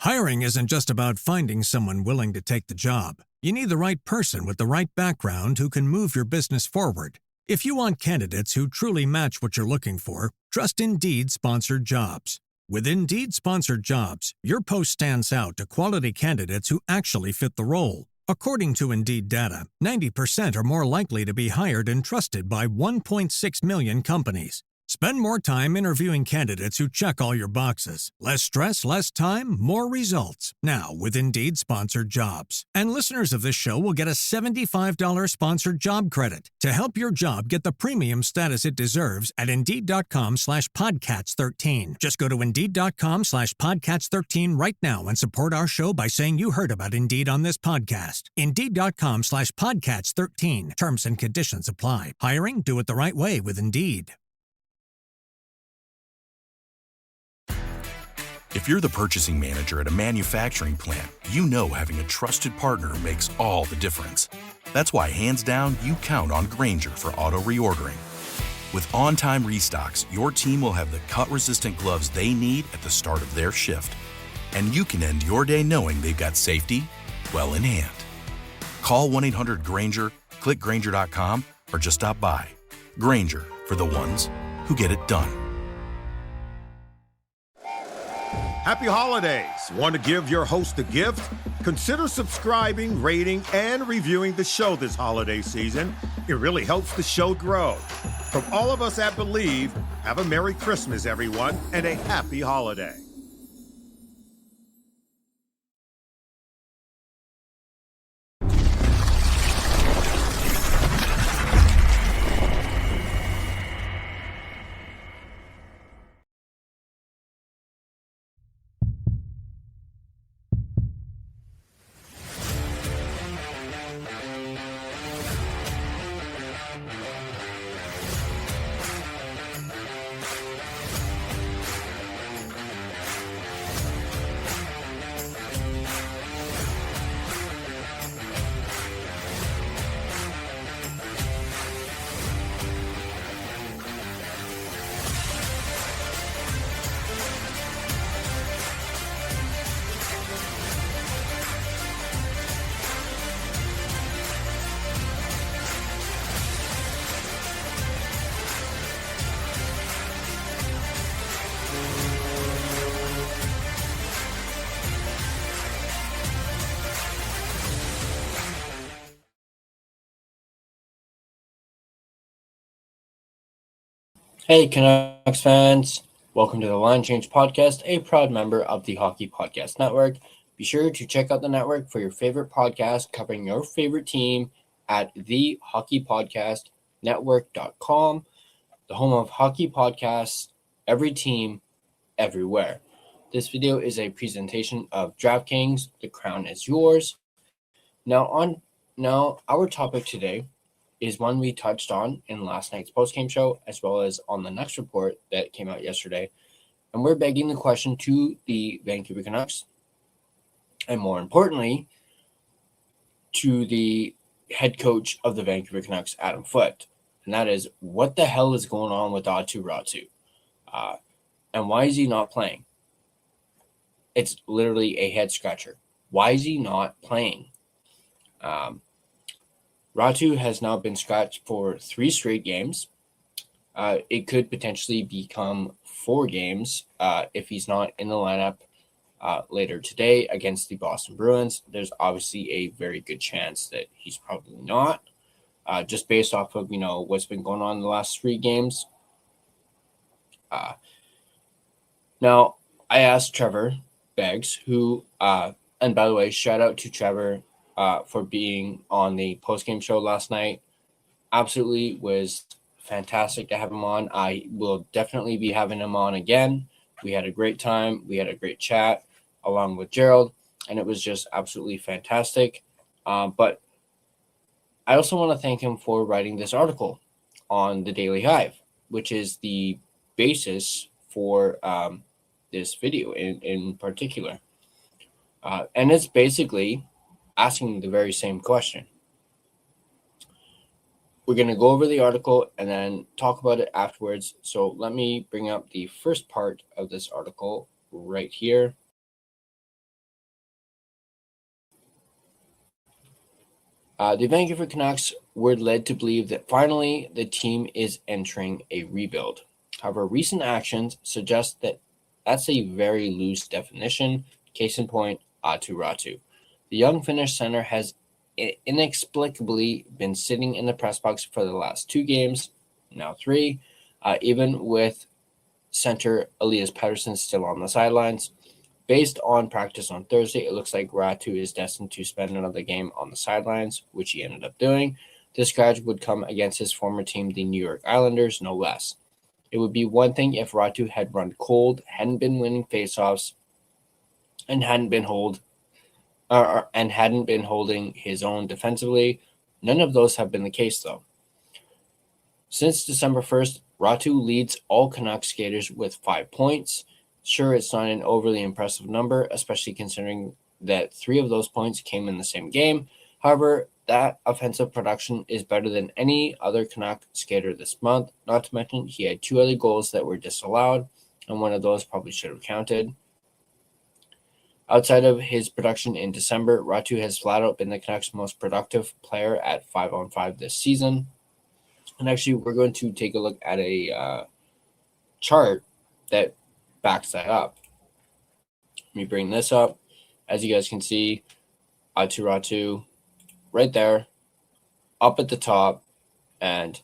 Hiring isn't just about finding someone willing to take the job. You need the right person with the right background who can move your business forward. If you want candidates who truly match what you're looking for, trust Indeed Sponsored Jobs. With Indeed Sponsored Jobs, your post stands out to quality candidates who actually fit the role. According to Indeed data, 90% are more likely to be hired and trusted by 1.6 million companies. Spend more time interviewing candidates who check all your boxes. Less stress, less time, more results. Now with Indeed Sponsored Jobs. And listeners of this show will get a $75 sponsored job credit to help your job get the premium status it deserves at Indeed.com/Podcats13. Just go to Indeed.com/Podcats13 right now and support our show by saying you heard about Indeed on this podcast. Indeed.com/Podcats13. Terms and conditions apply. Hiring? Do it the right way with Indeed. If you're the purchasing manager at a manufacturing plant, you know having a trusted partner makes all the difference. That's why, hands down, you count on Grainger for auto reordering. With on-time restocks, your team will have the cut-resistant gloves they need at the start of their shift. And you can end your day knowing they've got safety well in hand. Call 1-800-GRAINGER, click Grainger.com, or just stop by. Grainger, for the ones who get it done. Happy holidays. Want to give your host a gift? Consider subscribing, rating, and reviewing the show this holiday season. It really helps the show grow. From all of us at Believe, have a Merry Christmas, everyone, and a happy holiday. Hey, Canucks fans. Welcome to the Line Change Podcast, a proud member of the Hockey Podcast Network. Be sure to check out the network for your favorite podcast covering your favorite team at thehockeypodcastnetwork.com, the home of hockey podcasts, every team, everywhere. This video is a presentation of DraftKings. The crown is yours. Now, our topic today is one we touched on in last night's postgame show, as well as on the next report that came out yesterday. And we're begging the question to the Vancouver Canucks, and more importantly, to the head coach of the Vancouver Canucks, Adam Foote. And that is, what the hell is going on with Aatu Räty? And why is he not playing? It's literally a head scratcher. Why is he not playing? Räty has now been scratched for 3 straight games. It could potentially become 4 games if he's not in the lineup later today against the Boston Bruins. There's obviously a very good chance that he's probably not, just based off of what's been going on in the last 3 games. Now, I asked Trevor Beggs, who, and by the way, shout out to Trevor for being on the postgame show last night. Absolutely was fantastic to have him on. I will definitely be having him on again. We had a great time. We had a great chat along with Gerald, and it was just absolutely fantastic. But I also want to thank him for writing this article on the Daily Hive, which is the basis for this video in particular. And it's basically asking the very same question. We're going to go over the article and then talk about it afterwards. So let me bring up the first part of this article right here. The Vancouver Canucks were led to believe that finally the team is entering a rebuild. However, recent actions suggest that that's a very loose definition. Case in point, Aatu Räty. The young Finnish center has inexplicably been sitting in the press box for the last 2 games, now 3, even with center Elias Pettersson still on the sidelines. Based on practice on Thursday, it looks like Räty is destined to spend another game on the sidelines, which he ended up doing. This scratch would come against his former team, the New York Islanders, no less. It would be one thing if Räty had run cold, hadn't been winning faceoffs, and hadn't been holding his own defensively. None of those have been the case, though. Since December 1st, Räty leads all Canucks skaters with 5 points. Sure, it's not an overly impressive number, especially considering that 3 of those points came in the same game. However, that offensive production is better than any other Canuck skater this month. Not to mention, he had 2 other goals that were disallowed, and one of those probably should have counted. Outside of his production in December, Räty has flat out been the Canucks' most productive player at 5-on-5 this season. And actually, we're going to take a look at a chart that backs that up. Let me bring this up. As you guys can see, Aatu Räty right there, up at the top, and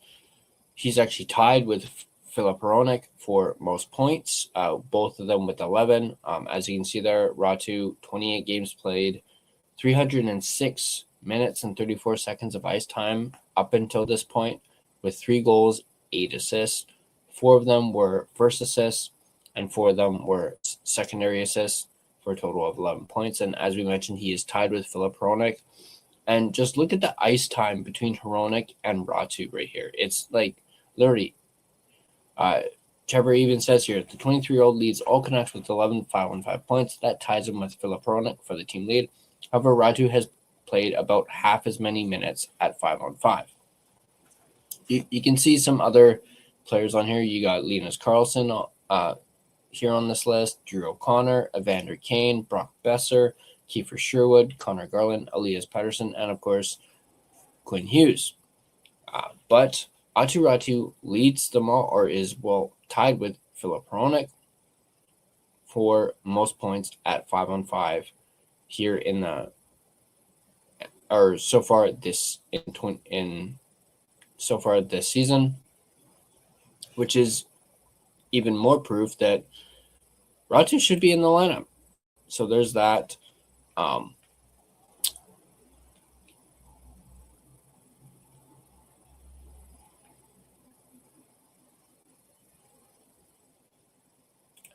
he's actually tied with Filip Hronek for most points, both of them with 11. As you can see there, Räty, 28 games played, 306 minutes and 34 seconds of ice time up until this point, with 3 goals, 8 assists. 4 of them were first assists, and 4 of them were secondary assists for a total of 11 points. And as we mentioned, he is tied with Filip Hronek. And just look at the ice time between Hronek and Räty right here. It's like literally, Trevor even says here, the 23-year-old leads all Canucks with 11 5-on-5 points. That ties him with Filip Hronek for the team lead. However, Räty has played about half as many minutes at 5-on-5. You can see some other players on here. You got Linus Karlsson here on this list, Drew O'Connor, Evander Kane, Brock Besser, Kiefer Sherwood, Connor Garland, Elias Pettersson, and of course, Quinn Hughes. But Aatu Räty leads them all, or is tied with Filip Hronek for most points at 5-on-5 here in the, or so far this this season, which is even more proof that Räty should be in the lineup. So there's that. And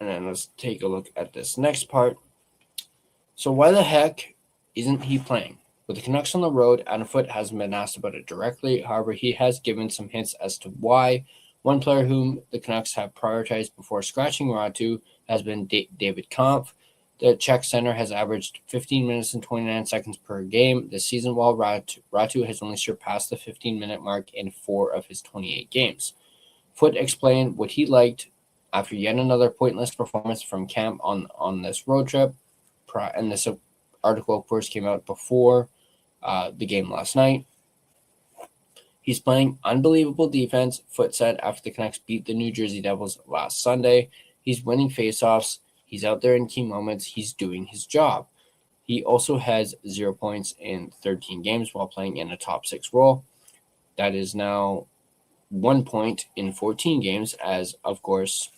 then let's take a look at this next part. So why the heck isn't he playing? With the Canucks on the road, Adam Foote hasn't been asked about it directly. However, he has given some hints as to why. One player whom the Canucks have prioritized before scratching Räty has been David Kampf. The Czech center has averaged 15 minutes and 29 seconds per game this season, while Räty has only surpassed the 15-minute mark in 4 of his 28 games. Foote explained what he liked after yet another pointless performance from camp on this road trip. And this article, of course, came out before the game last night. He's playing unbelievable defense, Foote said after the Canucks beat the New Jersey Devils last Sunday. He's winning faceoffs. He's out there in key moments. He's doing his job. He also has 0 points in 13 games while playing in a top 6 role. That is now 1 point in 14 games, as, of course,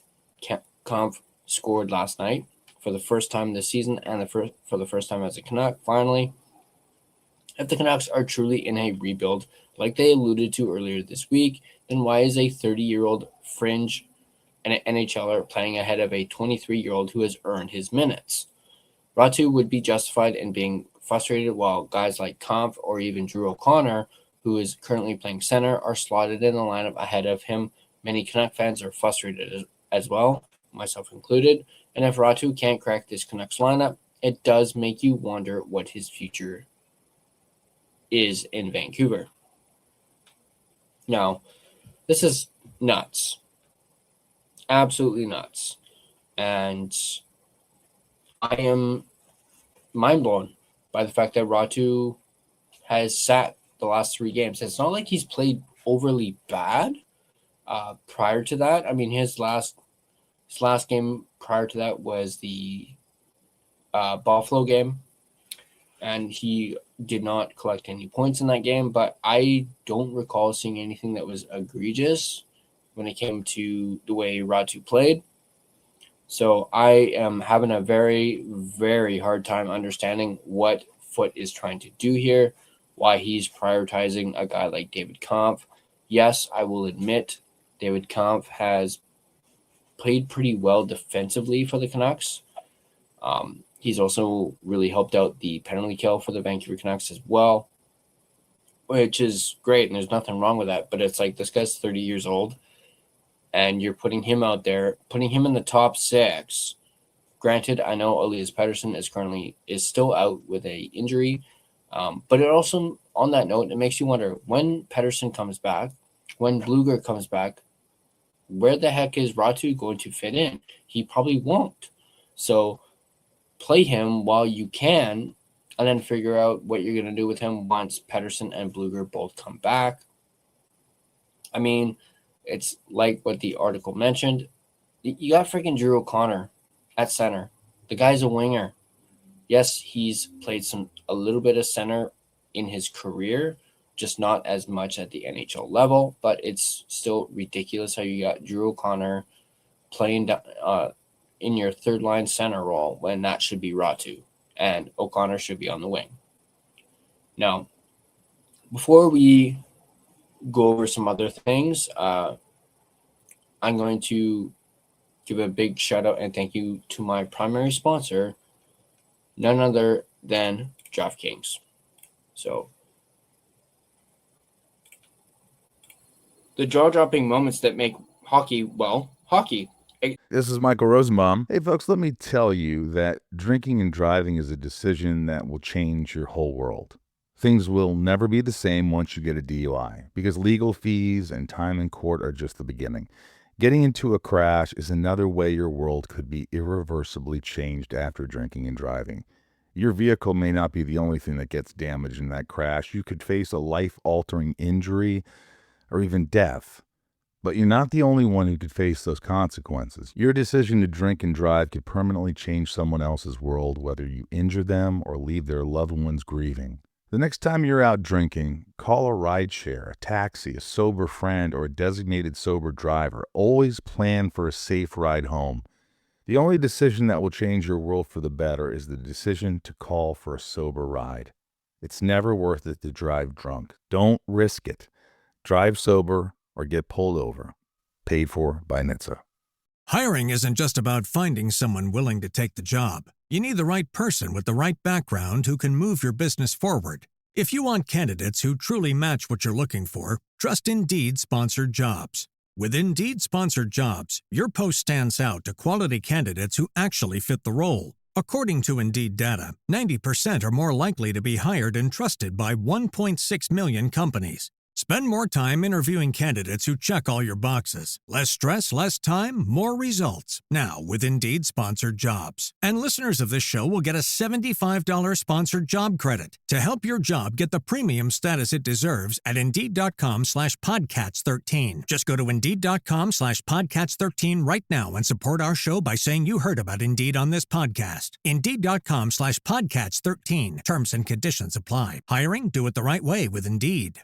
Kampf scored last night for the first time this season and for the first time as a Canuck, finally. If the Canucks are truly in a rebuild, like they alluded to earlier this week, then why is a 30-year-old fringe NHLer playing ahead of a 23-year-old who has earned his minutes? Räty would be justified in being frustrated, while guys like Kampf or even Drew O'Connor, who is currently playing center, are slotted in the lineup ahead of him. Many Canuck fans are frustrated as well, myself included. And if Räty can't crack this Canucks lineup, it does make you wonder what his future is in Vancouver. Now, this is nuts. Absolutely nuts. And I am mind blown by the fact that Räty has sat the last 3 games. It's not like he's played overly bad prior to that. I mean, his last game prior to that was the Buffalo game, and he did not collect any points in that game, but I don't recall seeing anything that was egregious when it came to the way Räty played. So I am having a very, very hard time understanding what Foote is trying to do here, why he's prioritizing a guy like David Kampf. Yes, I will admit David Kampf has played pretty well defensively for the Canucks. He's also really helped out the penalty kill for the Vancouver Canucks as well, which is great, and there's nothing wrong with that. But it's like, this guy's 30 years old, and you're putting him out there, putting him in the top 6. Granted, I know Elias Pettersson is still out with a injury, but it also, on that note, it makes you wonder, when Pettersson comes back, when Blueger comes back, where the heck is Räty going to fit in? He probably won't. So play him while you can, and then figure out what you're going to do with him once Pettersson and Blueger both come back. I mean, it's like what the article mentioned. You got freaking Drew O'Connor at center. The guy's a winger. Yes, he's played a little bit of center in his career, just not as much at the NHL level, but it's still ridiculous how you got Drew O'Connor playing in your third line center role when that should be Räty, and O'Connor should be on the wing. Now, before we go over some other things, I'm going to give a big shout out and thank you to my primary sponsor, none other than DraftKings. So, the jaw-dropping moments that make hockey, well, hockey. This is Michael Rosenbaum. Hey, folks, let me tell you that drinking and driving is a decision that will change your whole world. Things will never be the same once you get a DUI, because legal fees and time in court are just the beginning. Getting into a crash is another way your world could be irreversibly changed after drinking and driving. Your vehicle may not be the only thing that gets damaged in that crash. You could face a life-altering injury or even death. But you're not the only one who could face those consequences. Your decision to drink and drive could permanently change someone else's world, whether you injure them or leave their loved ones grieving. The next time you're out drinking, call a rideshare, a taxi, a sober friend, or a designated sober driver. Always plan for a safe ride home. The only decision that will change your world for the better is the decision to call for a sober ride. It's never worth it to drive drunk. Don't risk it. Drive sober or get pulled over. Paid for by NHTSA. Hiring isn't just about finding someone willing to take the job. You need the right person with the right background who can move your business forward. If you want candidates who truly match what you're looking for, trust Indeed sponsored jobs. With Indeed sponsored jobs, your post stands out to quality candidates who actually fit the role. According to Indeed data, 90% are more likely to be hired and trusted by 1.6 million companies. Spend more time interviewing candidates who check all your boxes. Less stress, less time, more results. Now, with Indeed sponsored jobs. And listeners of this show will get a $75 sponsored job credit to help your job get the premium status it deserves at Indeed.com/Podcats13. Just go to Indeed.com/Podcats13 right now and support our show by saying you heard about Indeed on this podcast. Indeed.com/Podcats13. Terms and conditions apply. Hiring? Do it the right way with Indeed.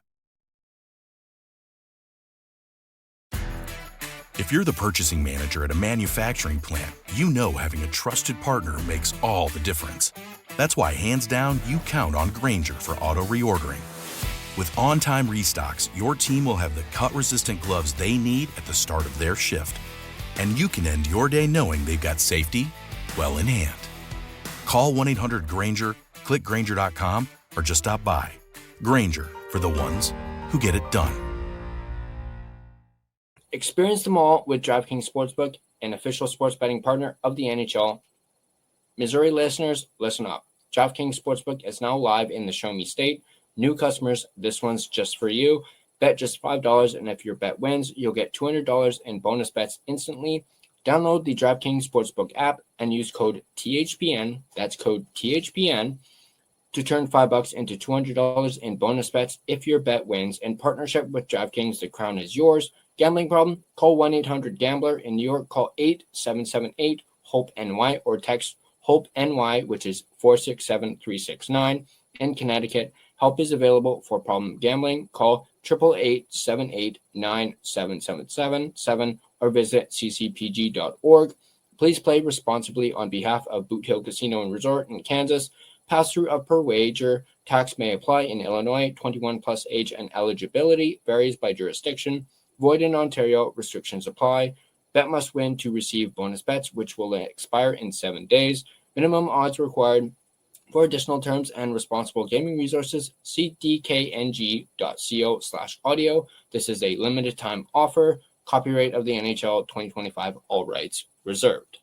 If you're the purchasing manager at a manufacturing plant, you know having a trusted partner makes all the difference. That's why, hands down, you count on Grainger for auto reordering. With on-time restocks, your team will have the cut-resistant gloves they need at the start of their shift. And you can end your day knowing they've got safety well in hand. Call 1-800-GRAINGER, click Grainger.com, or just stop by. Grainger, for the ones who get it done. Experience them all with DraftKings Sportsbook, an official sports betting partner of the NHL. Missouri listeners, listen up. DraftKings Sportsbook is now live in the Show Me State. New customers, this one's just for you. Bet just $5, and if your bet wins, you'll get $200 in bonus bets instantly. Download the DraftKings Sportsbook app and use code THPN, that's code THPN, to turn $5 into $200 in bonus bets if your bet wins. In partnership with DraftKings, the crown is yours. Gambling problem? Call 1-800-GAMBLER. In New York, call 877-8-HOPE-NY or text HOPE-NY, which is 467-369. In Connecticut, help is available for problem gambling. Call 888-789-7777 or visit ccpg.org. Please play responsibly on behalf of Boot Hill Casino and Resort in Kansas. Pass-through of per wager. Tax may apply in Illinois. 21 plus age and eligibility varies by jurisdiction. Void in Ontario. Restrictions apply. Bet must win to receive bonus bets, which will expire in 7 days. Minimum odds required. For additional terms and responsible gaming resources, see dkng.co/audio. This is a limited time offer. Copyright of the NHL 2025, all rights reserved.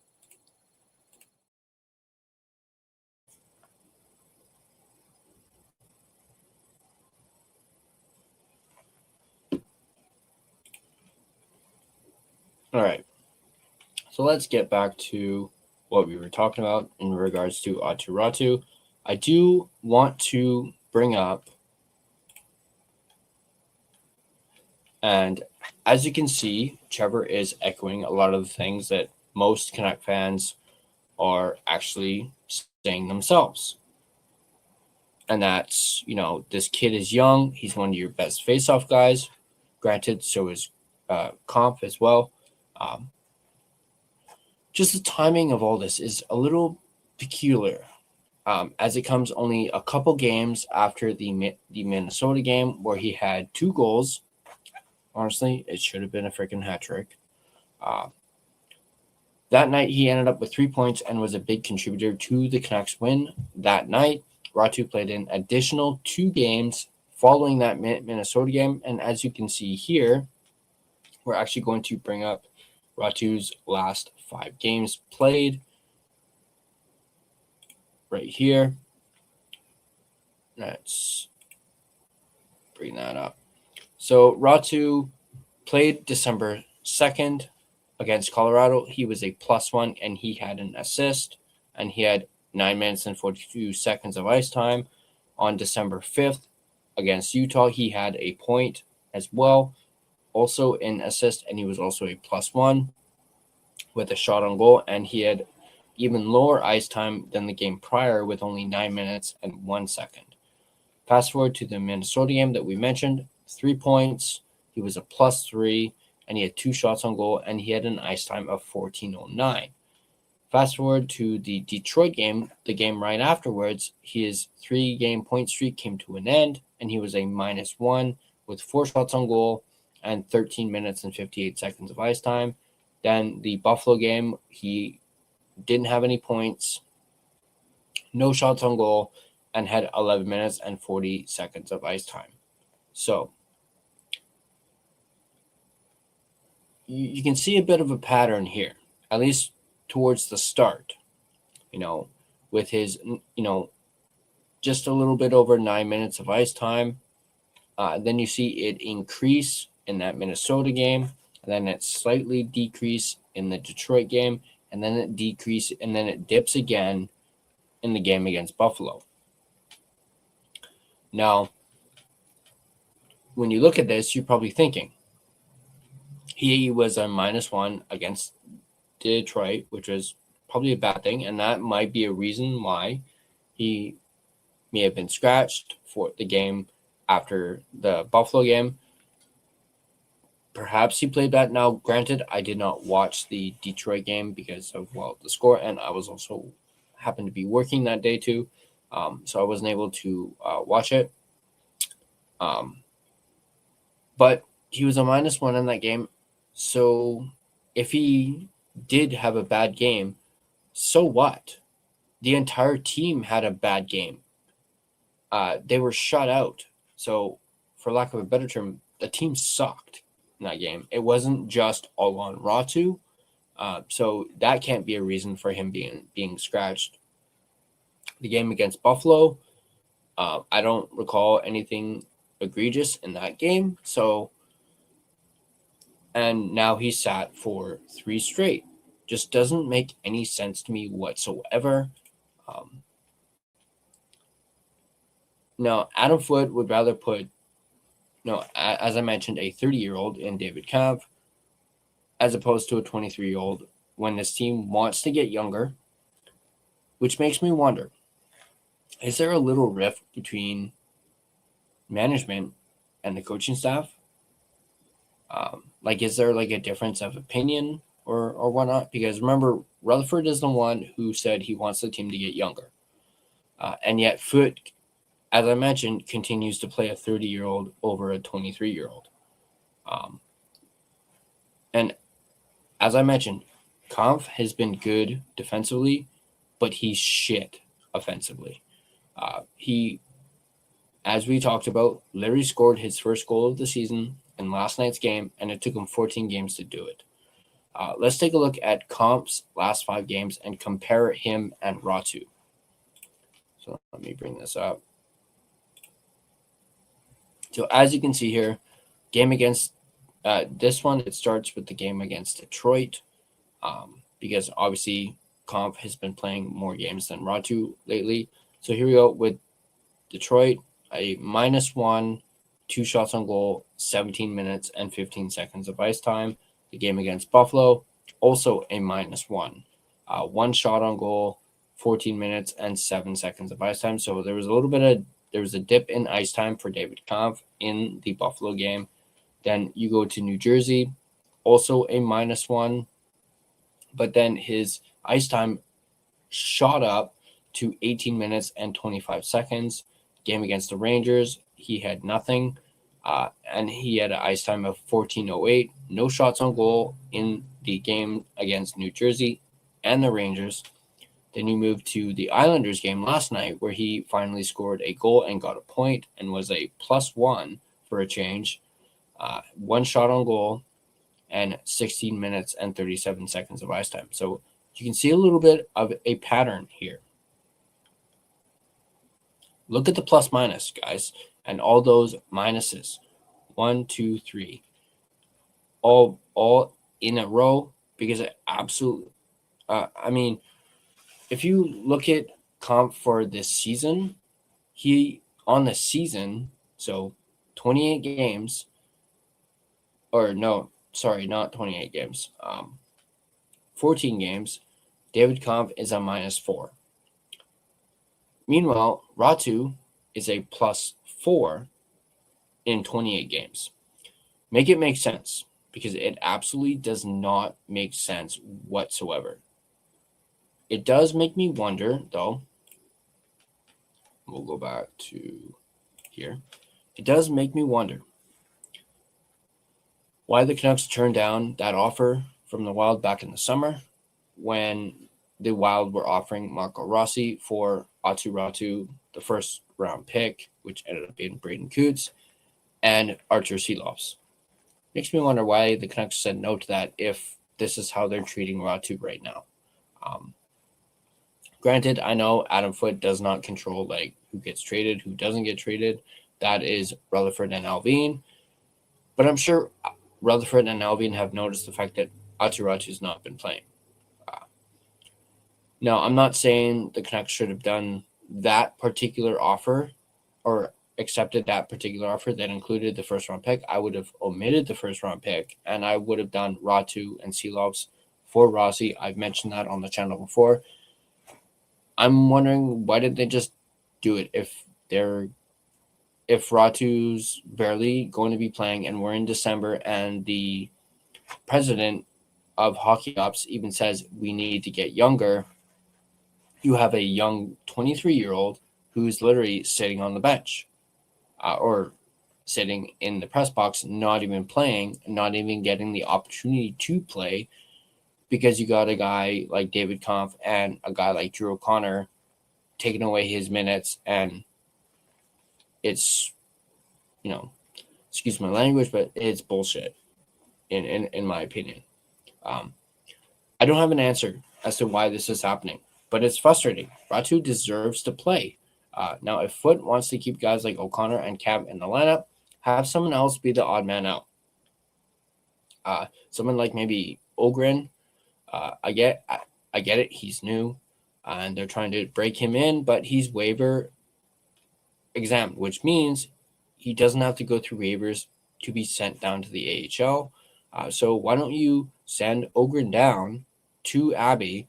All right. So let's get back to what we were talking about in regards to Aatu Räty. I do want to bring up, and as you can see, Trevor is echoing a lot of the things that most Canuck fans are actually saying themselves. And that's, this kid is young. He's one of your best face-off guys. Granted, so is Kampf as well. Just the timing of all this is a little peculiar, as it comes only a couple games after the Minnesota game where he had 2 goals. Honestly, it should have been a freaking hat trick. That night, he ended up with 3 points and was a big contributor to the Canucks win that night. Räty played an additional 2 games following that Minnesota game. And as you can see here, we're actually going to bring up Räty's last 5 games played right here. Let's bring that up. So Räty played December 2nd against Colorado. He was a +1 and he had an assist, and he had 9 minutes and 42 seconds of ice time. On December 5th against Utah, he had a point as well, also an assist, and he was also a +1 with a shot on goal, and he had even lower ice time than the game prior with only 9 minutes and 1 second. Fast forward to the Minnesota game that we mentioned, 3 points, he was a +3, and he had 2 shots on goal, and he had an ice time of 14:09. Fast forward to the Detroit game, the game right afterwards, his 3-game point streak came to an end, and he was a -1 with 4 shots on goal and 13 minutes and 58 seconds of ice time. Then the Buffalo game, he didn't have any points, no shots on goal, and had 11 minutes and 40 seconds of ice time. So you can see a bit of a pattern here, at least towards the start, with his, just a little bit over 9 minutes of ice time. Then you see it increase in that Minnesota game, and then it slightly decrease in the Detroit game, and then it decrease, and then it dips again in the game against Buffalo. Now, when you look at this, you're probably thinking, he was a -1 against Detroit, which was probably a bad thing, and that might be a reason why he may have been scratched for the game after the Buffalo game. Perhaps he played that. Now, granted, I did not watch the Detroit game because of, the score, and I was also happened to be working that day too, so I wasn't able to watch it. But he was a -1 in that game, so if he did have a bad game, so what? The entire team had a bad game. They were shut out. So, for lack of a better term, the team sucked in that game. It wasn't just all on Räty. So that can't be a reason for him being scratched. The game against Buffalo, I don't recall anything egregious in that game. And now he's sat for 3 straight. Just doesn't make any sense to me whatsoever. Now, Adam Foote would rather put, as I mentioned, a 30-year-old in David Kampf as opposed to a 23-year-old when this team wants to get younger, which makes me wonder, is there a little rift between management and the coaching staff? Is there like a difference of opinion or whatnot? Because remember, Rutherford is the one who said he wants the team to get younger. And yet Foote, as I mentioned, continues to play a 30-year-old over a 23-year-old. And as I mentioned, Kampf has been good defensively, but he's shit offensively. As we talked about, Larry scored his first goal of the season in last night's game, and it took him 14 games to do it. Let's take a look at Kampf's last 5 games and compare him and Räty. So let me bring this up. So as you can see here, game against this one, it starts with the game against Detroit, because obviously Kampf has been playing more games than Räty lately. So here we go with Detroit, a -1, 2 shots on goal, 17 minutes and 15 seconds of ice time. The game against Buffalo, also a -1, 1 shot on goal, 14 minutes and 7 seconds of ice time. So there was a dip in ice time for David Kampf in the Buffalo game. Then you go to New Jersey, also a -1, but then his ice time shot up to 18 minutes and 25 seconds. Game against the Rangers, he had nothing, and he had an ice time of 14:08. No shots on goal in the game against New Jersey and the Rangers. Then you move to the Islanders game last night, where he finally scored a goal and got a point and was a +1 for a change. 1 shot on goal and 16 minutes and 37 seconds of ice time. So you can see a little bit of a pattern here. Look at the plus minus, guys, and all those minuses. 1, 2, 3. All in a row, because it absolutely, if you look at Kampf for this season, so 28 games, or no, sorry, not 28 games, 14 games, David Kampf is a -4. Meanwhile, Räty is a +4 in 28 games. Make it make sense, because it absolutely does not make sense whatsoever. It does make me wonder, though. We'll go back to here. It does make me wonder why the Canucks turned down that offer from the Wild back in the summer, when the Wild were offering Marco Rossi for Aatu Räty, the first-round pick, which ended up being Braden Coots, and Artur Silovs. Makes me wonder why the Canucks said no to that if this is how they're treating Räty right now. Granted, I know Adam Foote does not control who gets traded, who doesn't get traded. That is Rutherford and Alvin. But I'm sure Rutherford and Alvin have noticed the fact that Aatu Räty's not been playing. Now, I'm not saying the Canucks should have done that particular offer or accepted that particular offer that included the first-round pick. I would have omitted the first-round pick, and I would have done Räty and Silovs for Rossi. I've mentioned that on the channel before. I'm wondering, why did they just do it if Räty's barely going to be playing and we're in December and the president of Hockey Ops even says we need to get younger? You have a young 23-year-old who's literally sitting on the bench or sitting in the press box, not even playing, not even getting the opportunity to play, because you got a guy like David Kampf and a guy like Drew O'Connor taking away his minutes, and it's, excuse my language, but it's bullshit, in my opinion. I don't have an answer as to why this is happening, but it's frustrating. Räty deserves to play. Now, if Foote wants to keep guys like O'Connor and Kampf in the lineup, have someone else be the odd man out. Someone like maybe Ogren. I get it. He's new, and they're trying to break him in, but he's waiver examined, which means he doesn't have to go through waivers to be sent down to the AHL. So why don't you send Ogren down to Abbey,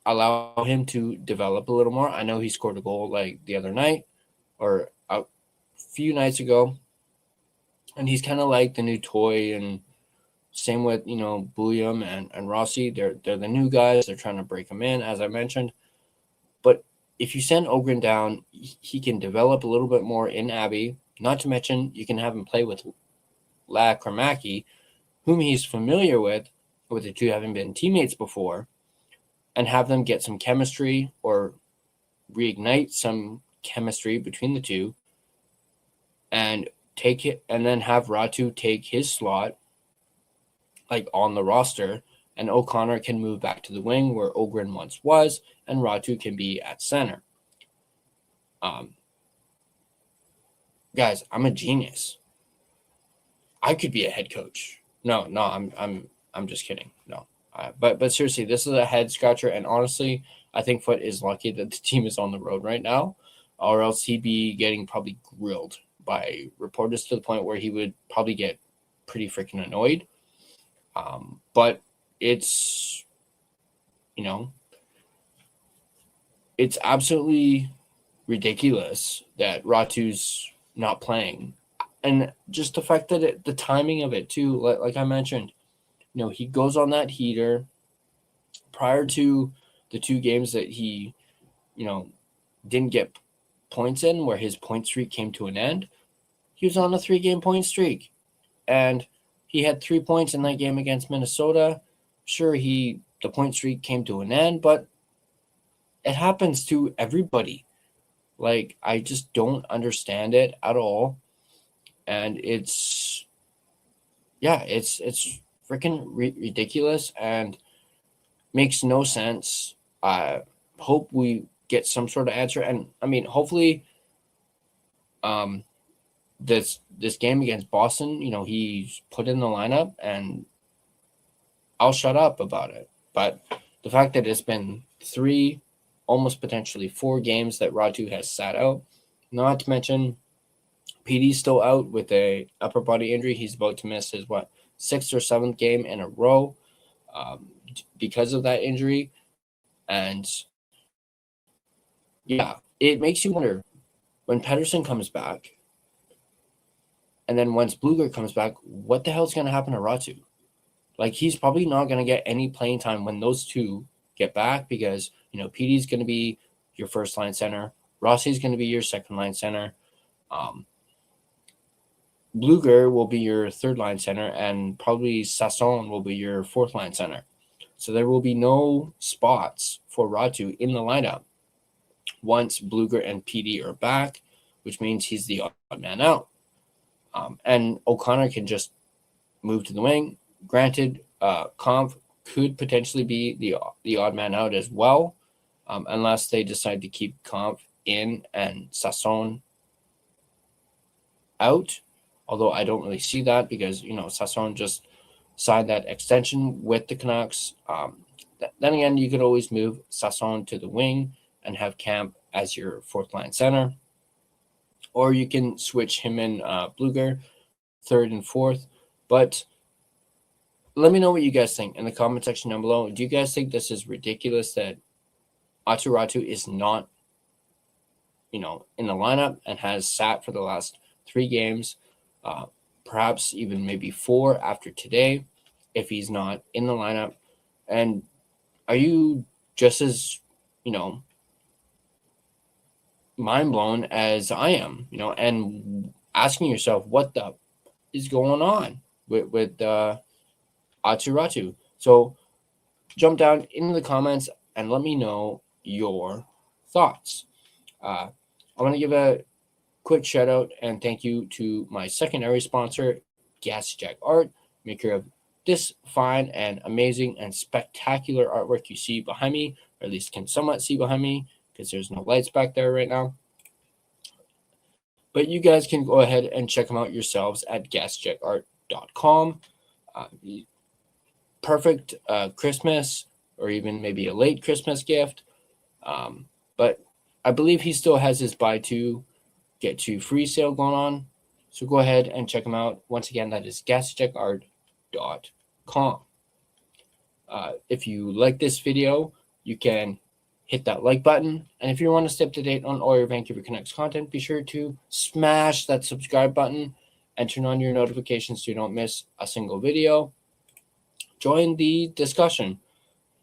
allow him to develop a little more. I know he scored a goal like the other night or a few nights ago, and he's kind of like the new toy. And same with, Bulliam and Rossi. They're the new guys. They're trying to break him in, as I mentioned. But if you send Ogren down, he can develop a little bit more in Abbey. Not to mention, you can have him play with Kramaki, whom he's familiar with the two having been teammates before, and have them get some chemistry or reignite some chemistry between the two, and take it, and then have Ratu take his slot, like on the roster, and O'Connor can move back to the wing where Ogren once was, and Ratu can be at center. Guys, I'm a genius. I could be a head coach. No, I'm just kidding. No, but seriously, this is a head scratcher, and honestly, I think Foote is lucky that the team is on the road right now, or else he'd be getting probably grilled by reporters to the point where he would probably get pretty freaking annoyed. But it's, it's absolutely ridiculous that Ratu's not playing. And just the fact that the timing of it too, like I mentioned, he goes on that heater prior to the 2 games that he, didn't get points in, where his point streak came to an end. He was on a 3-game point streak, and he had 3 points in that game against Minnesota. Sure, the point streak came to an end, but it happens to everybody. Like, I just don't understand it at all. And it's freaking ridiculous and makes no sense. I hope we get some sort of answer. And I mean, hopefully, this game against Boston, he's put in the lineup, and I'll shut up about it. But the fact that it's been 3, almost potentially 4 games that Ratu has sat out, not to mention PD's still out with a upper body injury. He's about to miss his 6th or 7th game in a row because of that injury. And yeah, it makes you wonder, when Pettersson comes back, and then once Bluger comes back, what the hell is going to happen to Ratu? Like, he's probably not going to get any playing time when those two get back, because PD's going to be your first line center, Rossi's going to be your second line center. Bluger will be your third line center, and probably Sasson will be your fourth line center. So there will be no spots for Ratu in the lineup once Bluger and PD are back, which means he's the odd man out. And O'Connor can just move to the wing. Granted, Kampf could potentially be the odd man out as well, unless they decide to keep Kampf in and Sasson out. Although I don't really see that, because, Sasson just signed that extension with the Canucks. Then again, you could always move Sasson to the wing and have Camp as your fourth line center. Or you can switch him and Bluger, third and fourth. But let me know what you guys think in the comment section down below. Do you guys think this is ridiculous that Aatu Räty is not, in the lineup and has sat for the last 3 games? Perhaps even maybe 4 after today, if he's not in the lineup. And are you just as, mind blown as I am, and asking yourself what the is going on with Aatu Räty? So jump down into the comments and let me know your thoughts. I want to give a quick shout out and thank you to my secondary sponsor, Gassy Jack Art, maker of this fine and amazing and spectacular artwork you see behind me, or at least can somewhat see behind me, because there's no lights back there right now. But you guys can go ahead and check them out yourselves at GassyJackArt.com. Perfect Christmas, or even maybe a late Christmas gift. But I believe he still has his buy two, get two free sale going on. So go ahead and check him out. Once again, that is GassyJackArt.com. If you like this video, you can hit that like button. And if you want to stay up to date on all your Vancouver Canucks content, be sure to smash that subscribe button and turn on your notifications so you don't miss a single video. Join the discussion.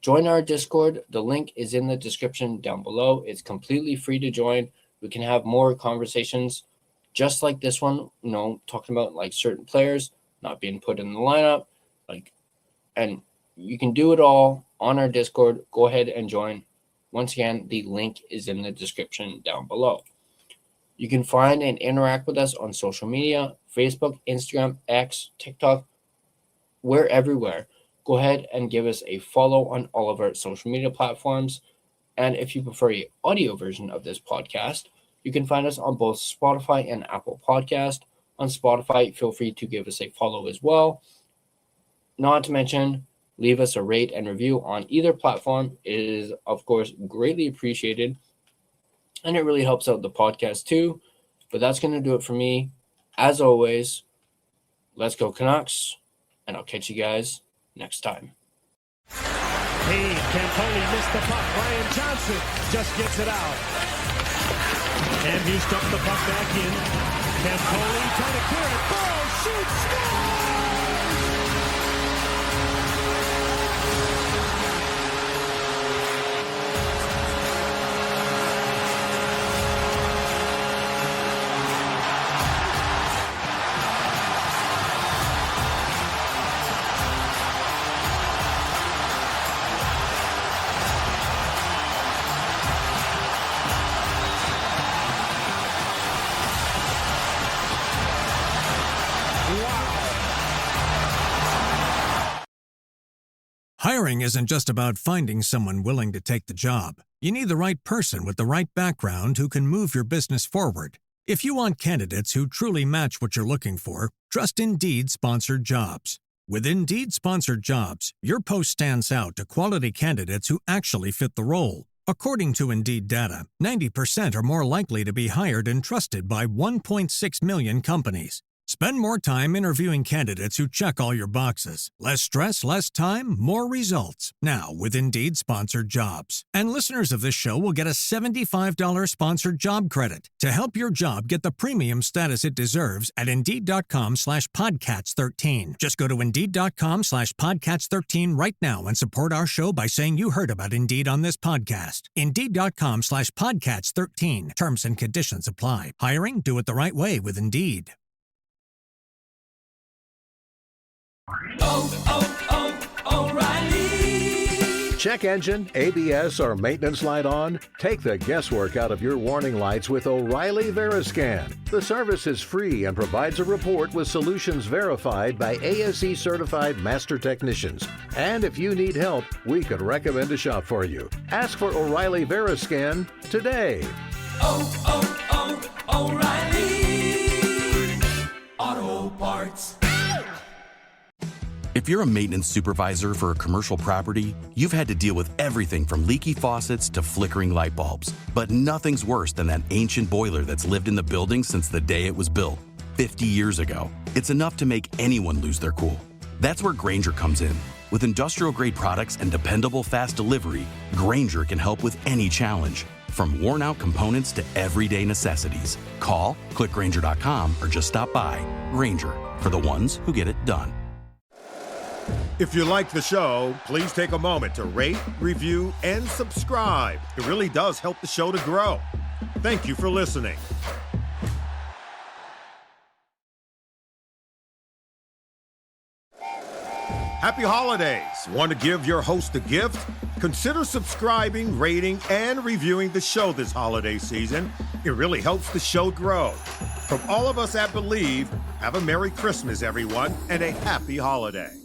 Join our Discord. The link is in the description down below. It's completely free to join. We can have more conversations just like this one, talking about like certain players not being put in the lineup, and you can do it all on our Discord. Go ahead and join. Once again, the link is in the description down below. You can find and interact with us on social media, Facebook, Instagram, X, TikTok. We're everywhere. Go ahead and give us a follow on all of our social media platforms. And if you prefer the audio version of this podcast, you can find us on both Spotify and Apple Podcast. On Spotify, feel free to give us a follow as well. Not to mention, leave us a rate and review on either platform. It is, of course, greatly appreciated, and it really helps out the podcast too. But that's going to do it for me. As always, let's go Canucks, and I'll catch you guys next time. Hey, Campoli missed the puck. Brian Johnson just gets it out. And he's dumped the puck back in. Campoli trying to clear it. Burrow shoots, scores! Hiring isn't just about finding someone willing to take the job. You need the right person with the right background who can move your business forward. If you want candidates who truly match what you're looking for, trust Indeed Sponsored Jobs. With Indeed Sponsored Jobs, your post stands out to quality candidates who actually fit the role. According to Indeed data, 90% are more likely to be hired and trusted by 1.6 million companies. Spend more time interviewing candidates who check all your boxes. Less stress, less time, more results. Now with Indeed Sponsored Jobs. And listeners of this show will get a $75 sponsored job credit to help your job get the premium status it deserves at Indeed.com/Podcats13. Just go to Indeed.com/Podcats13 right now and support our show by saying you heard about Indeed on this podcast. Indeed.com/Podcats13. Terms and conditions apply. Hiring? Do it the right way with Indeed. O'Reilly. Check engine, ABS, or maintenance light on? Take the guesswork out of your warning lights with O'Reilly Veriscan. The service is free and provides a report with solutions verified by ASE certified master technicians. And if you need help, we could recommend a shop for you. Ask for O'Reilly Veriscan today. O'Reilly Auto Parts. If you're a maintenance supervisor for a commercial property, you've had to deal with everything from leaky faucets to flickering light bulbs. But nothing's worse than that ancient boiler that's lived in the building since the day it was built, 50 years ago. It's enough to make anyone lose their cool. That's where Grainger comes in. With industrial-grade products and dependable fast delivery, Grainger can help with any challenge, from worn-out components to everyday necessities. Call, click Grainger.com, or just stop by. Grainger, for the ones who get it done. If you like the show, please take a moment to rate, review, and subscribe. It really does help the show to grow. Thank you for listening. Happy holidays! Want to give your host a gift? Consider subscribing, rating, and reviewing the show this holiday season. It really helps the show grow. From all of us at Believe, have a Merry Christmas, everyone, and a Happy Holiday.